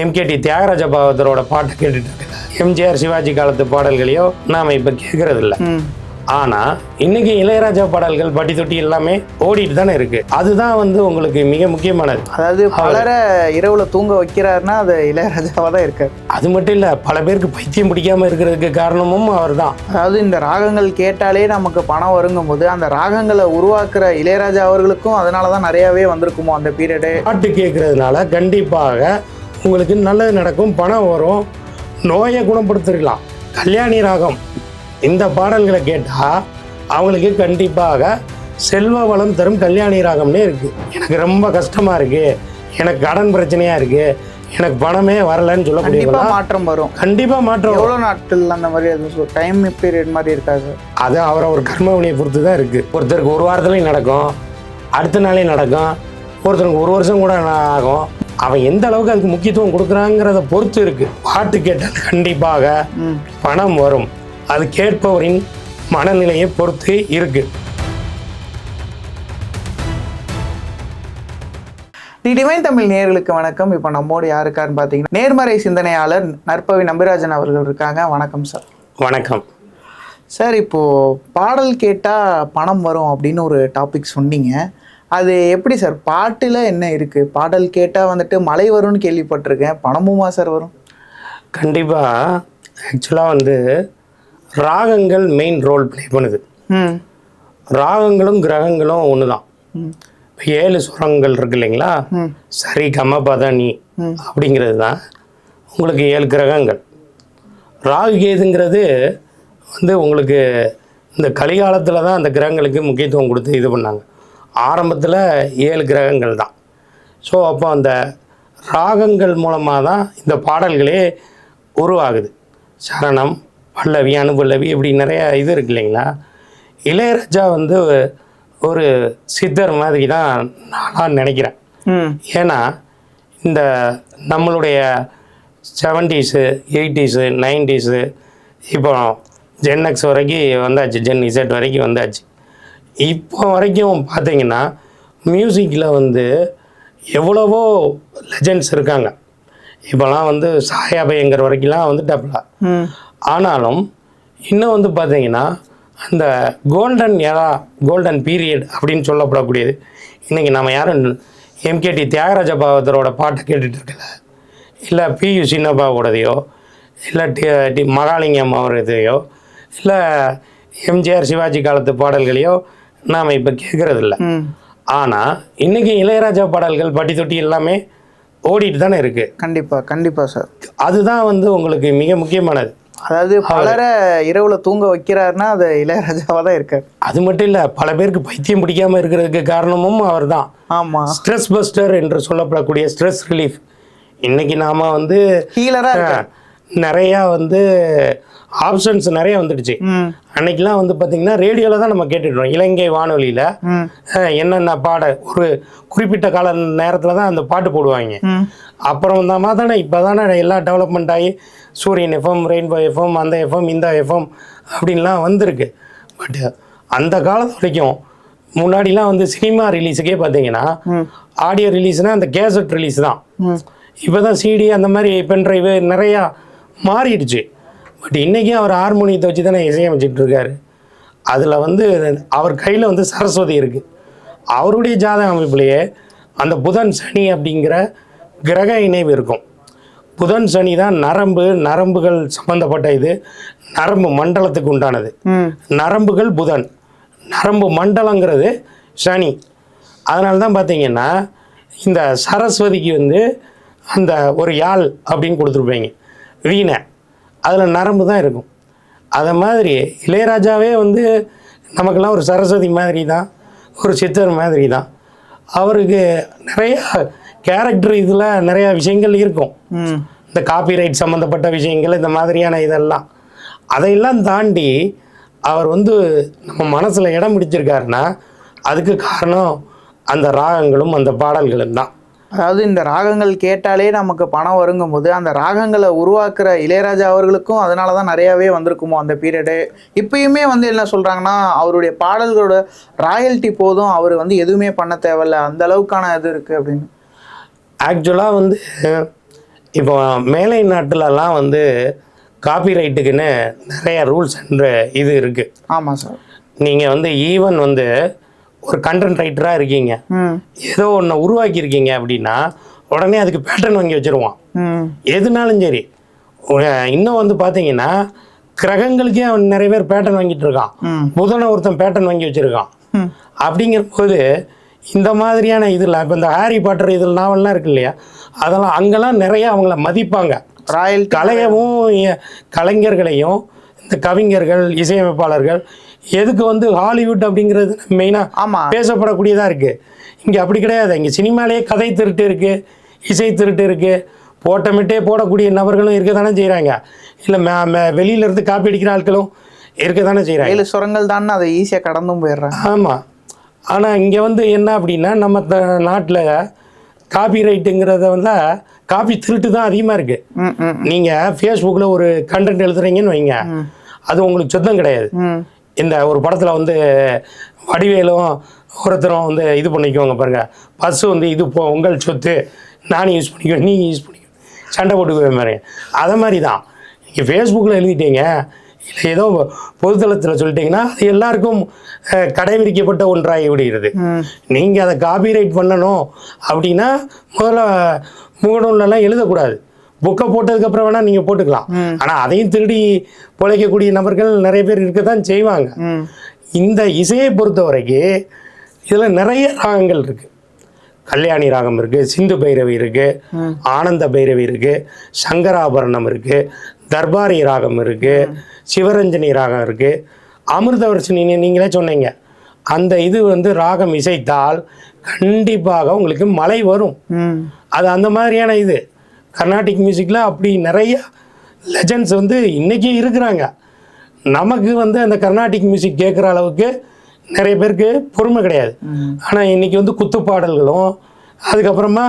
MKT Thyagaraja பாகவதரோட பாட்டு கேட்டுட்டு இருக்கல, எம்ஜிஆர் சிவாஜி காலத்து பாடல்களையோ நாம இப்ப கேட்கறது இல்லை. ஆனா இன்னைக்கு இளையராஜா பாடல்கள் பட்டி தொட்டி எல்லாமே ஓடிட்டு தானே இருக்கு. அதுதான் வந்து உங்களுக்கு மிக முக்கியமானது. அதாவது பலரை இரவுல தூங்க வைக்கிறாருன்னா அது இளையராஜாவா தான் இருக்கு. அது மட்டும் இல்ல, பல பேருக்கு பைத்தியம் பிடிக்காம இருக்கிறதுக்கு காரணமும் அவர் தான். அதாவது இந்த ராகங்கள் கேட்டாலே நமக்கு பணம் வருங்கும் போது அந்த ராகங்களை உருவாக்குற இளையராஜா அவர்களுக்கும் அதனாலதான் நிறையவே வந்திருக்குமோ அந்த பீரியடு. பாட்டு கேட்கறதுனால கண்டிப்பாக உங்களுக்கு நல்லது நடக்கும், பணம் வரும், நோயை குணப்படுத்திடலாம். கல்யாணி ராகம் இந்த பாடல்களை கேட்டால் அவங்களுக்கு கண்டிப்பாக செல்வ வளம் தரும் கல்யாணி ராகம்னே இருக்குது. எனக்கு ரொம்ப கஷ்டமாக இருக்குது, எனக்கு கடன் பிரச்சனையாக இருக்குது, எனக்கு பணமே வரலன்னு சொல்லக்கூடிய மாற்றம் வரும். கண்டிப்பாக மாற்றம். எவ்வளோ நாட்கள் அந்த மாதிரி அது டைம் பீரியட் மாதிரி இருக்காது. அது அவரை ஒரு கர்மவினியை பொறுத்து தான் இருக்குது. ஒருத்தருக்கு ஒரு வாரத்துலையும் நடக்கும், அடுத்த நாளே நடக்கும், ஒருத்தருக்கு ஒரு வருஷம் கூட ஆகும். அவன் எந்த அளவுக்கு அதுக்கு முக்கியத்துவம் கொடுக்குறாங்கிறத பொறுத்து இருக்குது. பாட்டு கேட்டால் கண்டிப்பாக பணம் வரும், அது கேட்பவரின் மனநிலையை பொறுத்து இருக்கு. தி டிவைன் தமிழ் நேயர்களுக்கு வணக்கம். இப்போ நம்மோடு யாருக்காருன்னு பார்த்தீங்கன்னா நேர்மறை சிந்தனையாளர் நற்பவி நம்பிராஜன் அவர்கள் இருக்காங்க. வணக்கம் சார். வணக்கம் சார். இப்போது பாடல் கேட்டால் பணம் வரும் அப்படின்னு ஒரு டாபிக் சொன்னீங்க. அது எப்படி சார்? பாட்டில் என்ன இருக்குது? பாடல் கேட்டால் வந்துட்டு மழை வரும்னு கேள்விப்பட்டிருக்கேன், பணமுமா சார் வரும்? கண்டிப்பாக. ஆக்சுவலாக வந்து ராகங்கள் மெயின் ரோல் ப்ளே பண்ணுது. ராகங்களும் கிரகங்களும் ஒன்று தான். 7 சுரங்கள் இருக்கு இல்லைங்களா, சரி கம பத நீ அப்படிங்கிறது தான் உங்களுக்கு 7 கிரகங்கள். ராகு கேதுங்கிறது வந்து உங்களுக்கு இந்த கலிகாலத்தில் தான் அந்த கிரகங்களுக்கு முக்கியத்துவம் கொடுத்து இது பண்ணாங்க. ஆரம்பத்தில் 7 கிரகங்கள் தான். ஸோ அப்போ அந்த ராகங்கள் மூலமாக தான் இந்த பாடல்களே உருவாகுது. சரணம், பல்லவி, அனுபல்லவி, இப்படி நிறையா இது இருக்கு இல்லைங்களா. இளையராஜா வந்து ஒரு சித்தர் மாதிரி தான் நான் நினைக்கிறேன். ஏன்னா இந்த நம்மளுடைய 70s 80s 90s இப்போ ஜென்எக்ஸ் வரைக்கும் வந்தாச்சு, ஜென் இசட் வரைக்கும் வந்தாச்சு. இப்போ வரைக்கும் பார்த்தீங்கன்னா மியூசிக்கில் வந்து எவ்வளவோ லெஜெண்ட்ஸ் இருக்காங்க. இப்போலாம் வந்து சாயாபயங்கர் வரைக்கும்லாம் வந்துட்டாப்புல. ஆனாலும் இன்னும் வந்து பார்த்தீங்கன்னா அந்த கோல்டன் எரா, கோல்டன் பீரியட் அப்படின்னு சொல்லப்படக்கூடியது இன்றைக்கி நம்ம யாரும் எம்கேடி தியாகராஜ பாகவதரோட பாட்டை கேட்டுட்டு இருக்கல, இல்லை பியு சின்னப்பாவோடதையோ, இல்லை மகாலிங்கம் அவரதையோ, இல்லை எம்ஜிஆர் சிவாஜி காலத்து பாடல்களையோ நாம் இப்போ கேட்குறதில்ல. ஆனால் இன்றைக்கி இளையராஜா பாடல்கள் பட்டி தொட்டி எல்லாமே ஓடிட்டு தானே இருக்குது. கண்டிப்பாக சார். அதுதான் வந்து உங்களுக்கு மிக முக்கியமானது. அதாவது பலரை இரவுல தூங்க வைக்கிறாருன்னா அது இளையராஜாவா தான் இருக்காரு. அது மட்டும் இல்லை, பல பேருக்கு பைத்தியம் பிடிக்காம இருக்கிறதுக்கு காரணமும் அவர் தான். ஆமாம், ஸ்ட்ரெஸ் பஸ்டர் என்று சொல்லப்படக்கூடிய ஸ்ட்ரெஸ் ரிலீஃப். இன்னைக்கு நாம வந்து ஹீலராக நிறையா வந்து ஆப்ஷன்ஸ் நிறைய வந்துடுச்சு. அன்னைக்கெல்லாம் வந்து பார்த்தீங்கன்னா ரேடியோவில் தான் நம்ம கேட்டுட்டோம், இலங்கை வானொலியில் என்னென்ன பாட ஒரு குறிப்பிட்ட கால நேரத்தில் தான் அந்த பாட்டு போடுவாங்க. அப்புறம் தானே இப்போ தானே எல்லாம் டெவலப்மெண்ட் ஆகி சூரியன் எஃப்எம், ரெயின்போ எஃப்எம், அந்த எஃப்எம், இந்த எஃப்எம் அப்படின்லாம் வந்திருக்கு. பட் அந்த காலத்து வரைக்கும் முன்னாடிலாம் வந்து சினிமா ரிலீஸுக்கே பார்த்தீங்கன்னா ஆடியோ ரிலீஸ்னால் அந்த கேசட் ரிலீஸ் தான். இப்போ தான் சிடி அந்த மாதிரி பென்ட்ரைவு நிறையா மாறிடுச்சு. பட் இன்றைக்கும் அவர் ஹார்மோனியத்தை வச்சு தானே இசையமைச்சிட்டு இருக்காரு. அதில் வந்து அவர் கையில் வந்து சரஸ்வதி இருக்குது. அவருடைய ஜாதக அமைப்புலேயே அந்த புதன் சனி அப்படிங்கிற கிரக இணைவு இருக்கும். புதன் சனி தான் நரம்புகள் சம்மந்தப்பட்ட இது, நரம்பு மண்டலத்துக்கு உண்டானது. நரம்புகள் புதன், நரம்பு மண்டலங்கிறது சனி. அதனால தான் பார்த்தீங்கன்னா இந்த சரஸ்வதிக்கு வந்து அந்த ஒரு யாழ் அப்படின்னு கொடுத்துருப்பீங்க, வீணை, அதில் நரம்பு தான் இருக்கும். அதை மாதிரி இளையராஜாவே வந்து நமக்கெல்லாம் ஒரு சரஸ்வதி மாதிரி தான், ஒரு சித்தர் மாதிரி தான். அவருக்கு நிறையா கேரக்டர் இதில் நிறையா விஷயங்கள் இருக்கும். இந்த காப்பிரைட் சம்மந்தப்பட்ட விஷயங்கள், இந்த மாதிரியான இதெல்லாம், அதையெல்லாம் தாண்டி அவர் வந்து நம்ம மனசில் இடம் பிடிச்சிருக்காருன்னா அதுக்கு காரணம் அந்த ராகங்களும் அந்த பாடல்களும் தான். அதாவது இந்த ராகங்கள் கேட்டாலே நமக்கு பணம் வருங்கும் போது அந்த ராகங்களை உருவாக்குற இளையராஜா அவர்களுக்கும் அதனால தான் நிறையாவே வந்திருக்குமோ அந்த பீரியடு. இப்பயுமே வந்து என்ன சொல்கிறாங்கன்னா அவருடைய பாடல்களோட ராயல்ட்டி போதும், அவர் வந்து எதுவுமே பண்ண தேவையில்ல, அந்த அளவுக்கான இது இருக்குது அப்படின்னு. ஆக்சுவலாக வந்து இப்போ மேலை நாட்டுலலாம் வந்து காப்பிரைட்டுக்குன்னு நிறைய ரூல்ஸ் என்ற இது இருக்குது. ஆமாம் சார். நீங்கள் வந்து ஈவன் வந்து ஒரு கண்டென்ட் ரைட்டராக இருக்கீங்க, ஏதோ ஒன்று உருவாக்கியிருக்கீங்க அப்படின்னா உடனே அதுக்கு பேட்டர்ன் வாங்கி வச்சுருவான். எதுனாலும் சரி. இன்னும் வந்து பார்த்தீங்கன்னா கிரகங்களுக்கே அவன் நிறைய பேர் பேட்டர்ன் வாங்கிட்டு இருக்கான். புதனை ஒருத்தன் பேட்டர்ன் வாங்கி வச்சுருக்கான். அப்படிங்கிற போது இந்த மாதிரியான இதில் இப்போ இந்த ஹாரி பாட்டர் இதில் நாவல்லாம் இருக்கு இல்லையா, அதெல்லாம் அங்கெல்லாம் நிறைய அவங்கள மதிப்பாங்க. ராயல் கலையவும் கலைஞர்களையும் இந்த கவிஞர்கள் இசையமைப்பாளர்கள் எதுக்கு வந்து ஹாலிவுட் அப்படிங்கிறது மெயினாக பேசப்படக்கூடியதாக இருக்குது. இங்கே அப்படி கிடையாது. இங்கே சினிமாலேயே கதை திருட்டு இருக்குது, இசை திருட்டு இருக்குது, போட்டமிட்டே போடக்கூடிய நபர்களும் இருக்க தானே செய்கிறாங்க. இல்லை வெளியிலேருந்து காப்பி அடிக்கிற ஆட்களும் இருக்க தானே செய்கிறாங்க. 7 சுரங்கள் தான் அதை ஈஸியாக கடந்தும் போயிடுறாங்க. ஆமாம். ஆனால் இங்கே வந்து என்ன அப்படின்னா நம்ம நாட்டில் காப்பி ரைட்டுங்கிறத வந்து காப்பி திருட்டு தான் அதிகமாக இருக்குது. நீங்கள் ஃபேஸ்புக்கில் ஒரு கண்டென்ட் எழுதுறீங்கன்னு வைங்க, அது உங்களுக்கு சொந்தம் கிடையாது. இந்த ஒரு படத்தில் வந்து வடிவேலும் ஒருத்தரும் வந்து இது பண்ணிக்குவாங்க பாருங்கள், பஸ்ஸு வந்து இது உங்கள் சொத்து, நானும் யூஸ் பண்ணிக்குவேன் நீங்கள் யூஸ் பண்ணிக்குவேன், சண்டை போட்டுக்குவேன் மாதிரி. அதை மாதிரி தான் நீங்கள் ஃபேஸ்புக்கில் எழுதிட்டீங்க, இல்லை ஏதோ பொதுத்தளத்தில் சொல்லிட்டீங்கன்னா அது எல்லாருக்கும் கடைபிடிக்கப்பட்ட ஒன்றாகி விடுகிறது. நீங்கள் அதை காப்பிரைட் பண்ணணும் அப்படின்னா முதல்ல முகநூலெல்லாம் எழுதக்கூடாது. புக்கை போட்டதுக்கப்புறம் வேணால் நீங்கள் போட்டுக்கலாம். ஆனால் அதையும் திருடி பிழைக்கக்கூடிய நபர்கள் நிறைய பேர் இருக்க தான் செய்வாங்க. இந்த இசையை பொறுத்த வரைக்கும் இதில் நிறைய ராகங்கள் இருக்குது. கல்யாணி ராகம் இருக்குது, சிந்து பைரவி இருக்குது, ஆனந்த பைரவி இருக்குது, சங்கராபரணம் இருக்குது, தர்பாரி ராகம் இருக்குது, சிவரஞ்சனி ராகம் இருக்குது, அமிர்தவர்ஷினி நீங்களே சொன்னீங்க. அந்த இது வந்து ராகம் இசைத்தால் கண்டிப்பாக உங்களுக்கு மழை வரும். அது அந்த மாதிரியான இது கர்நாடிக் மியூசிக்கில் அப்படி நிறைய லெஜண்ட்ஸ் வந்து இன்றைக்கி இருக்கிறாங்க. நமக்கு வந்து அந்த கர்நாடிக் மியூசிக் கேட்குற அளவுக்கு நிறைய பேருக்கு பொறுமை கிடையாது. ஆனால் இன்றைக்கி வந்து குத்துப்பாடல்களும் அதுக்கப்புறமா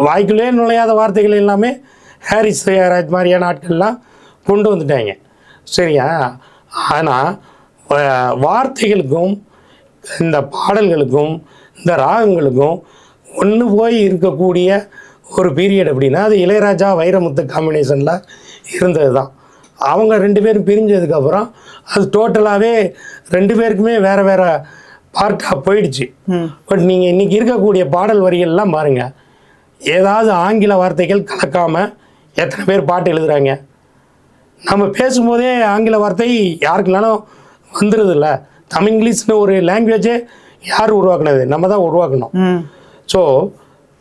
வாய்க்குள்ளே நுழையாத வார்த்தைகள் எல்லாமே ஹாரிஸ் ஜெயராஜ் மாதிரியான ஆட்கள்லாம் கொண்டு வந்துட்டாங்க. சரியா? ஆனால் வார்த்தைகளுக்கும் இந்த பாடல்களுக்கும் இந்த ராகங்களுக்கும் ஒன்று போய் இருக்கக்கூடிய ஒரு பீரியட் அப்படின்னா அது இளையராஜா வைரமுத்து காம்பினேஷனில் இருந்தது தான். அவங்க 2 பேரும் பிரிஞ்சதுக்கப்புறம் அது டோட்டலாகவே 2 பேருக்குமே வேறு வேறு பார்ட்டாக போயிடுச்சு. பட் நீங்கள் இன்றைக்கி இருக்கக்கூடிய பாடல் வரிகள்லாம் பாருங்கள், ஏதாவது ஆங்கில வார்த்தைகள் கலக்காமல் எத்தனை பேர் பாட்டு எழுதுகிறாங்க. நம்ம பேசும்போதே ஆங்கில வார்த்தை யாருக்குனாலும் வந்துடுது இல்லை. தமிழ் இங்கிலீஷ்னு ஒரு லாங்குவேஜே யார் உருவாக்குனது? நம்ம தான் உருவாக்கணும். ஸோ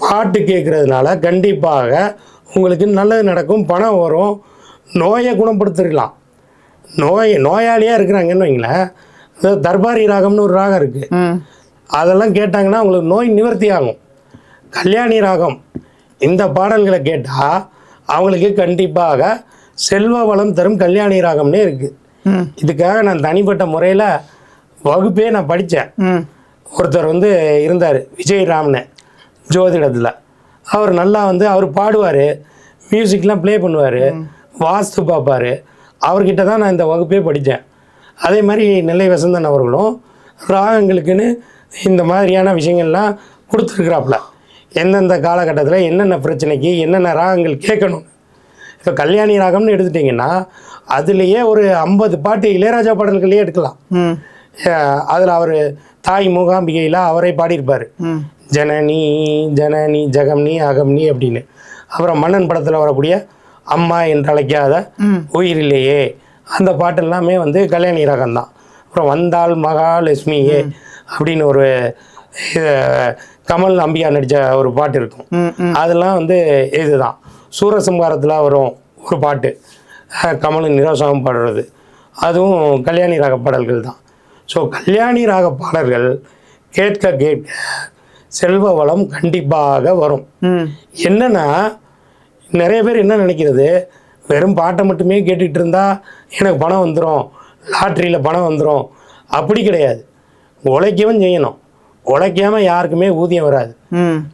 பாட்டு கேட்குறதுனால கண்டிப்பாக உங்களுக்கு நல்லது நடக்கும், பணம் வரும், நோயை குணப்படுத்திடலாம். நோயாளியாக இருக்கிறாங்கன்னு வைங்களேன், தர்பாரி ராகம்னு ஒரு ராகம் இருக்குது, அதெல்லாம் கேட்டாங்கன்னா உங்களுக்கு நோய் நிவர்த்தி ஆகும். கல்யாணி ராகம் இந்த பாடல்களை கேட்டால் அவங்களுக்கு கண்டிப்பாக செல்வ வளம் தரும் கல்யாணி ராகம்னே இருக்குது. இதுக்காக நான் தனிப்பட்ட முறையில் வகுப்பே நான் படித்தேன். ஒருத்தர் வந்து இருந்தார் விஜயராம்னு ஜோதிடத்தில். அவர் நல்லா வந்து அவர் பாடுவார், மியூசிக்லாம் ப்ளே பண்ணுவார், வாஸ்து பார்ப்பார். அவர்கிட்ட தான் நான் இந்த வகுப்பே படித்தேன். அதே மாதிரி நெல்லை வசந்தன் அவர்களும் ராகங்களுக்குன்னு இந்த மாதிரியான விஷயங்கள்லாம் கொடுத்துருக்குறாப்புல. எந்தெந்த காலகட்டத்தில் என்னென்ன பிரச்சனைக்கு என்னென்ன ராகங்கள் கேட்கணும். இப்போ கல்யாணி ராகம்னு எடுத்துட்டிங்கன்னா அதுலேயே ஒரு 50 பாட்டு இளையராஜா பாடல்களையே எடுக்கலாம். அதில் அவர் தாய் மூகாம்பிகையில் அவரே பாடியிருப்பார், ஜனனி ஜனனி ஜகம்னி அகம்னி அப்படின்னு. அப்புறம் மன்னன் படத்தில் வரக்கூடிய அம்மா என்று அழைக்காத உயிரிலேயே அந்த பாட்டு எல்லாமே வந்து கல்யாணி ராகம் தான். அப்புறம் வந்தாள் மகாலட்சுமியே அப்படின்னு ஒரு கமல் அம்பிகா நடித்த ஒரு பாட்டு இருக்கும், அதெல்லாம் வந்து இதுதான். சூரசம்ஹாரத்தில் வரும் ஒரு பாட்டு கமல் நிரோசகம் பாடுறது, அதுவும் கல்யாணி ராக பாடல்கள் தான். ஸோ கல்யாணி ராக பாடல்கள் கேட்க கேட்க செல்வ வளம் கண்டிப்பாக வரும். என்னன்னா நிறைய பேர் என்ன நினைக்கிறது, வெறும் பாட்டை மட்டுமே கேட்டுக்கிட்டு இருந்தால் எனக்கு பணம் வந்துடும், லாட்ரியில் பணம் வந்துடும், அப்படி கிடையாது. உழைக்கவும் செய்யணும். உழைக்காமல் யாருக்குமே ஊதியம் வராது.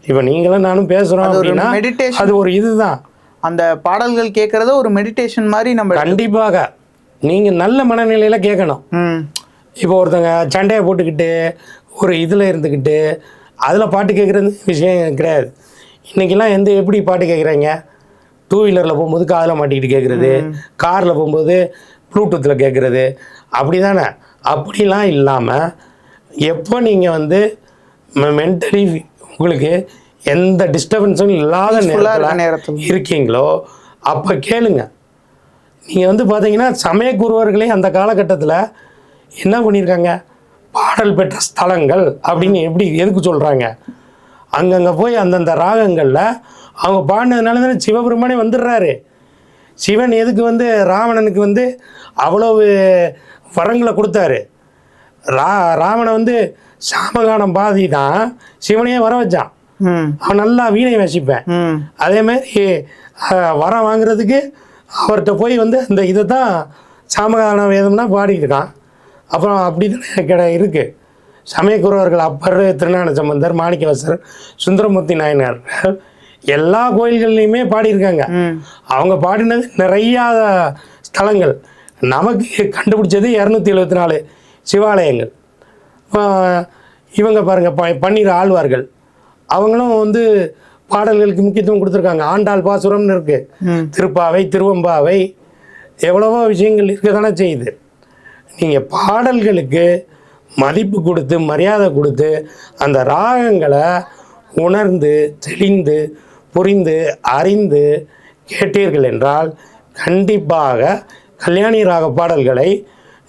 இப்போ நீங்களும் நானும் பேசுகிறோம் அப்படின்னா அது ஒரு இதுதான். அந்த பாடல்கள் கேட்குறத ஒரு மெடிடேஷன் மாதிரி நம்ம கண்டிப்பாக நீங்கள் நல்ல மனநிலையில் கேட்கணும். இப்போ ஒருத்தங்க சண்டையை போட்டுக்கிட்டு ஒரு இதில் இருந்துக்கிட்டு அதில் பாட்டு கேட்குறது விஷயம் கிடையாது. இன்றைக்கெல்லாம் எப்படி பாட்டு கேட்குறாங்க, டூ வீலரில் போகும்போது காதில் மாட்டிக்கிட்டு கேட்குறது, காரில் போகும்போது ப்ளூடூத்தில் கேட்குறது, அப்படி தானே. அப்படிலாம் இல்லாமல் எப்போ நீங்கள் வந்து மென்டலி உங்களுக்கு எந்த டிஸ்டர்பன்ஸும் இல்லாத நேரத்தில் இருக்கீங்களோ அப்போ கேளுங்க. நீங்கள் வந்து பார்த்தீங்கன்னா சமயக்குருவர்களே அந்த காலகட்டத்தில் என்ன பண்ணியிருக்காங்க, பாடல் பெற்ற ஸ்தலங்கள் அப்படின்னு எதுக்கு சொல்கிறாங்க, அங்கங்கே போய் அந்தந்த ராகங்களில் அவங்க பாடினதுனால தானே சிவபெருமானே வந்துடுறாரு. சிவன் எதுக்கு வந்து ராவணனுக்கு வந்து அவ்வளவு வரங்களை கொடுத்தாரு. ராவணை வந்து சாமகானம் பாதி தான் சிவனையே வர வச்சான். அவன் நல்லா வீணை வாசிப்பேன். அதேமாதிரி வரம் வாங்குறதுக்கு அவர்கிட்ட போய் வந்து அந்த இதை தான் சாமகான வேதம்னா பாடிட்டு இருக்கான். அப்புறம் அப்படி தானே இருக்குது. சமயக்குறவர்கள் அப்பர், திருஞான சம்பந்தர், மாணிக்கவாசகர், சுந்தரமூர்த்தி நாயனார் எல்லா கோயில்கள்லையுமே பாடியிருக்காங்க. அவங்க பாடினது நிறையா ஸ்தலங்கள். நமக்கு கண்டுபிடிச்சது 274 சிவாலயங்கள். இவங்க பாருங்கள், பன்னீர் ஆழ்வார்கள் அவங்களும் வந்து பாடல்களுக்கு முக்கியத்துவம் கொடுத்துருக்காங்க. ஆண்டாள் பாசுரம்னு இருக்குது, திருப்பாவை, திருவம்பாவை, எவ்வளவோ விஷயங்கள் இருக்க தானே செய்யுது. நீங்கள் பாடல்களுக்கு மதிப்பு கொடுத்து மரியாதை கொடுத்து அந்த ராகங்களை உணர்ந்து தெளிந்து புரிந்து அறிந்து கேட்டீர்கள் என்றால் கண்டிப்பாக கல்யாணி ராக பாடல்களை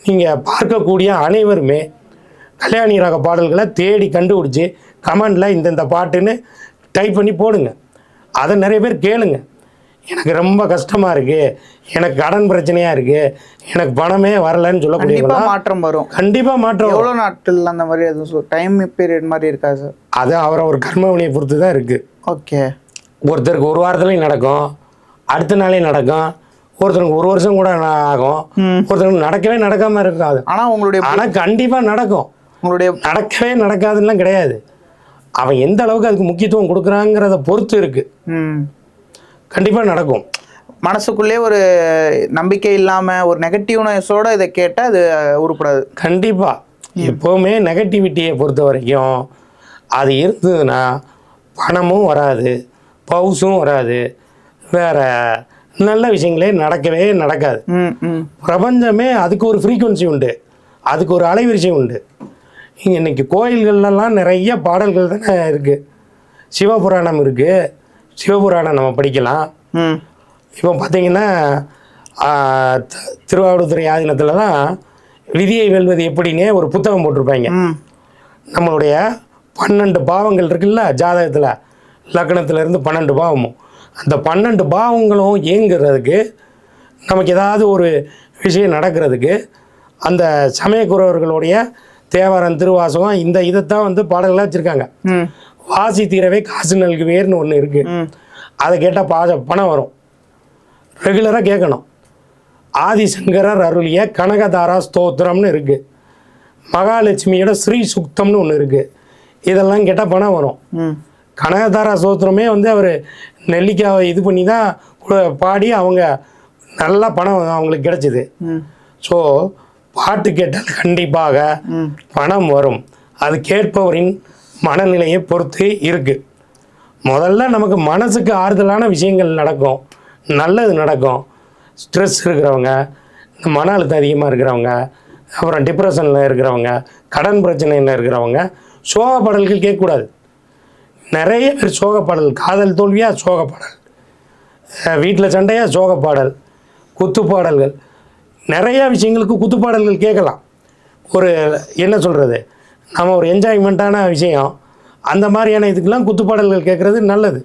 நீங்கள் பார்க்கக்கூடிய அனைவருமே கல்யாணி ராக பாடல்களை தேடி கண்டுபிடிச்சி கமெண்டில் இந்தந்த பாட்டுன்னு டைப் பண்ணி போடுங்க. அதை நிறைய பேர் கேளுங்க. எனக்கு ரொம்ப கஷ்டமாக இருக்குது, எனக்கு கடன் பிரச்சனையாக இருக்குது, எனக்கு பணமே வரலன்னு சொல்லக்கூடிய மாற்றம் வரும். கண்டிப்பாக மாற்றம். எவ்வளோ நாட்கள் அந்த மாதிரி எதுவும் டைம் பீரியட் மாதிரி இருக்கா சார்? அது அவரை ஒரு கர்மவினியை பொறுத்து தான் இருக்குது. ஓகே. ஒருத்தருக்கு ஒரு வாரத்துலையும் நடக்கும், அடுத்த நாளே நடக்கும், ஒருத்தருக்கு ஒரு வருஷம் கூட ஆகும், ஒருத்தருக்கு நடக்கவே நடக்காமல் இருக்காது. ஆனால் கண்டிப்பாக நடக்கும். உங்களுடைய நடக்கவே நடக்காதுலாம் கிடையாது. அவன் எந்த அளவுக்கு அதுக்கு முக்கியத்துவம் கொடுக்குறாங்கிறத பொறுத்து இருக்குது. கண்டிப்பாக நடக்கும். மனசுக்குள்ளே ஒரு நம்பிக்கை இல்லாமல் ஒரு நெகட்டிவ்னஸோடு இதை கேட்டால் அது உருப்படாது. கண்டிப்பாக எப்போவுமே நெகட்டிவிட்டியை பொறுத்த வரைக்கும் அது இருந்ததுன்னா பணமும் வராது, பவுஸும் வராது, வேறு நல்ல விஷயங்களே நடக்கவே நடக்காது. பிரபஞ்சமே அதுக்கு ஒரு ஃப்ரீக்குவன்சி உண்டு, அதுக்கு ஒரு அலைவரிசை உண்டு. இங்கே இன்றைக்கி கோயில்கள்லாம் நிறைய பாடல்கள் தானே இருக்குது. சிவபுராணம் இருக்குது, சிவபுராணம் நம்ம படிக்கலாம். இப்போ பார்த்தீங்கன்னா திருவாவடுதுறை ஆதீனத்தில் தான் விதியை வெல்வது எப்படின்னே ஒரு புத்தகம் போட்டிருப்பாங்க. நம்மளுடைய 12 பாவங்கள் இருக்குல்ல ஜாதகத்தில், லக்னத்திலேருந்து 12 பாவமும், அந்த 12 பாவங்களும் இயங்குறதுக்கு நமக்கு ஏதாவது ஒரு விஷயம் நடக்கிறதுக்கு அந்த சமயக்குறவர்களுடைய தேவாரம், திருவாசகம் இந்த இதைத்தான் வந்து பாடல்களாக வச்சுருக்காங்க. வாசி தீரவே காசு நல்குவேர்னு ஒன்று இருக்குது. அதை கேட்டால் பணம் வரும். ரெகுலராக கேட்கணும். ஆதிசங்கரர் அருளிய கனகதாரா ஸ்தோத்திரம்னு இருக்குது. மகாலட்சுமியோட ஸ்ரீ சுக்தம்னு ஒன்று இருக்குது. இதெல்லாம் கேட்டால் பணம் வரும். கனகதாரா ஸ்தோத்திரமே வந்து அவர் நெல்லிக்காவை இது பண்ணி தான் பாடி அவங்க நல்லா பணம் அவங்களுக்கு கிடச்சிது. ஸோ பாட்டு கேட்டால் கண்டிப்பாக பணம் வரும். அது கேட்பவரின் மனநிலையை பொறுத்து இருக்குது. முதல்ல நமக்கு மனசுக்கு ஆறுதலான விஷயங்கள் நடக்கும், நல்லது நடக்கும். ஸ்ட்ரெஸ் இருக்கிறவங்க, மன அழுத்தம் அதிகமாக இருக்கிறவங்க, அப்புறம் டிப்ரெஷனில் இருக்கிறவங்க, கடன் பிரச்சனையில் இருக்கிறவங்க சோக பாடல்கள் கேட்கக்கூடாது. நிறைய பேர் சோக பாடல், காதல் தோல்வியாக சோக பாடல், வீட்டில் சண்டையாக சோக பாடல், குத்துப்பாடல்கள், நிறையா விஷயங்களுக்கு குத்துப்பாடல்கள் கேட்கலாம். ஒரு என்ன சொல்கிறது, நம்ம ஒரு என்ஜாய்மெண்ட்டான விஷயம், அந்த மாதிரியான இதுக்கெல்லாம் குத்துப்பாடல்கள் கேட்குறது நல்லது.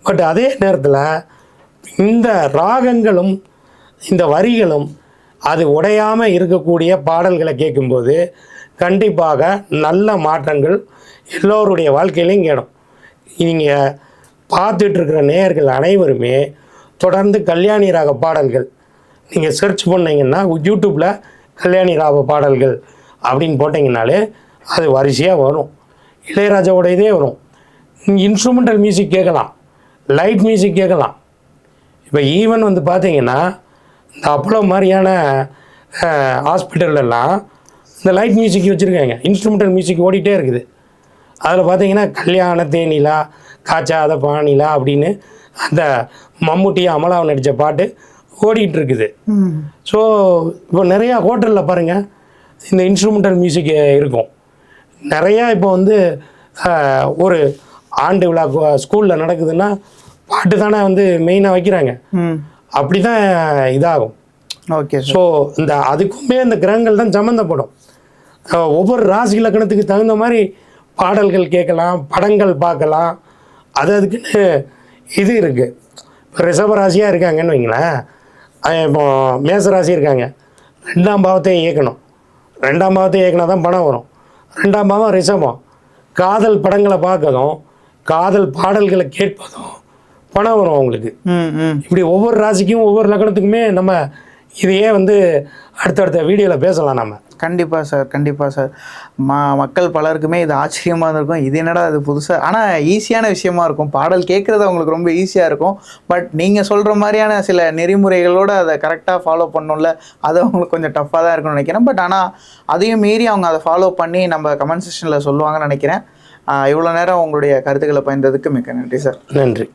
பட் அதே நேரத்தில் இந்த ராகங்களும் இந்த வரிகளும் அது உடையாமல் இருக்கக்கூடிய பாடல்களை கேட்கும்போது கண்டிப்பாக நல்ல மாற்றங்கள் எல்லோருடைய வாழ்க்கையிலையும் கேடும். நீங்கள் பார்த்துட்ருக்கிற நேயர்கள் அனைவருமே தொடர்ந்து கல்யாணி ராக பாடல்கள் நீங்கள் சர்ச் பண்ணிங்கன்னா யூடியூப்பில் கல்யாணி ராக பாடல்கள் அப்படின்னு போட்டிங்கனாலே அது வரிசையாக வரும். இளையராஜாவோட இதே வரும். இன்ஸ்ட்ருமெண்டல் மியூசிக் கேட்கலாம், லைட் மியூசிக் கேட்கலாம். இப்போ ஈவன் வந்து பார்த்தீங்கன்னா இந்த அப்போலோ மாதிரியான ஹாஸ்பிட்டல்லாம் இந்த லைட் மியூசிக் வச்சுருக்காங்க, இன்ஸ்ட்ருமெண்டல் மியூசிக் ஓடிட்டே இருக்குது. அதில் பார்த்தீங்கன்னா கல்யாண தேனிலா, காய்ச்சாத பானிலா அப்படின்னு அந்த மம்முட்டி அமலாவை நடித்த பாட்டு ஓடிட்டு இருக்குது. ஸோ இப்போ நிறையா ஹோட்டலில் பாருங்கள் இந்த இன்ஸ்ட்ருமெண்டல் மியூசிக் இருக்கும். நிறையா இப்போ வந்து ஒரு ஆண்டு விழா ஸ்கூலில் நடக்குதுன்னா பாட்டு தானே வந்து மெயினாக வைக்கிறாங்க. அப்படி தான் இதாகும். ஓகே. ஸோ இந்த அதுக்குமே இந்த கிரகங்கள் தான் சம்மந்தப்படும். ஒவ்வொரு ராசி இலக்கணத்துக்கு தகுந்த மாதிரி பாடல்கள் கேட்கலாம், படங்கள் பார்க்கலாம். அதுக்குன்னு இது இருக்குது. இப்போ ரிஷப ராசியாக இருக்காங்கன்னு வைங்களேன், இப்போ மேச ராசி இருக்காங்க, 2ஆம் பாவத்தையும் இயக்கணும். 2ஆம் பாவத்தை இயக்கினா தான் பணம் வரும். 2ஆம் பாவம் ரிஷபம். காதல் படங்களை பார்க்கறதும் காதல் பாடல்களை கேட்பதும் பணம் வரும் அவங்களுக்கு. இப்படி ஒவ்வொரு ராசிக்கும் ஒவ்வொரு லக்கணத்துக்குமே நம்ம இதையே வந்து அடுத்தடுத்த வீடியோவில் பேசலாம் நம்ம. கண்டிப்பாக சார், கண்டிப்பாக சார். மக்கள் பலருக்குமே இது ஆச்சரியமாக இருந்திருக்கும். இது என்னடா அது புதுசாக, ஆனால் ஈஸியான விஷயமா இருக்கும். பாடல் கேட்குறது அவங்களுக்கு ரொம்ப ஈஸியாக இருக்கும். பட் நீங்கள் சொல்கிற மாதிரியான சில நெறிமுறைகளோடு அதை கரெக்டாக ஃபாலோ பண்ணணும்ல, அது அவங்களுக்கு கொஞ்சம் டஃப்பாக தான் இருக்கும்னு நினைக்கிறேன். பட் ஆனால் அதையும் மீறி அவங்க அதை ஃபாலோ பண்ணி நம்ம கமெண்ட் செக்ஷனில் சொல்லுவாங்கன்னு நினைக்கிறேன். இவ்வளோ நேரம் உங்களுடைய கருத்துக்களை பயந்ததுக்கு மிக்க நன்றி சார். நன்றி.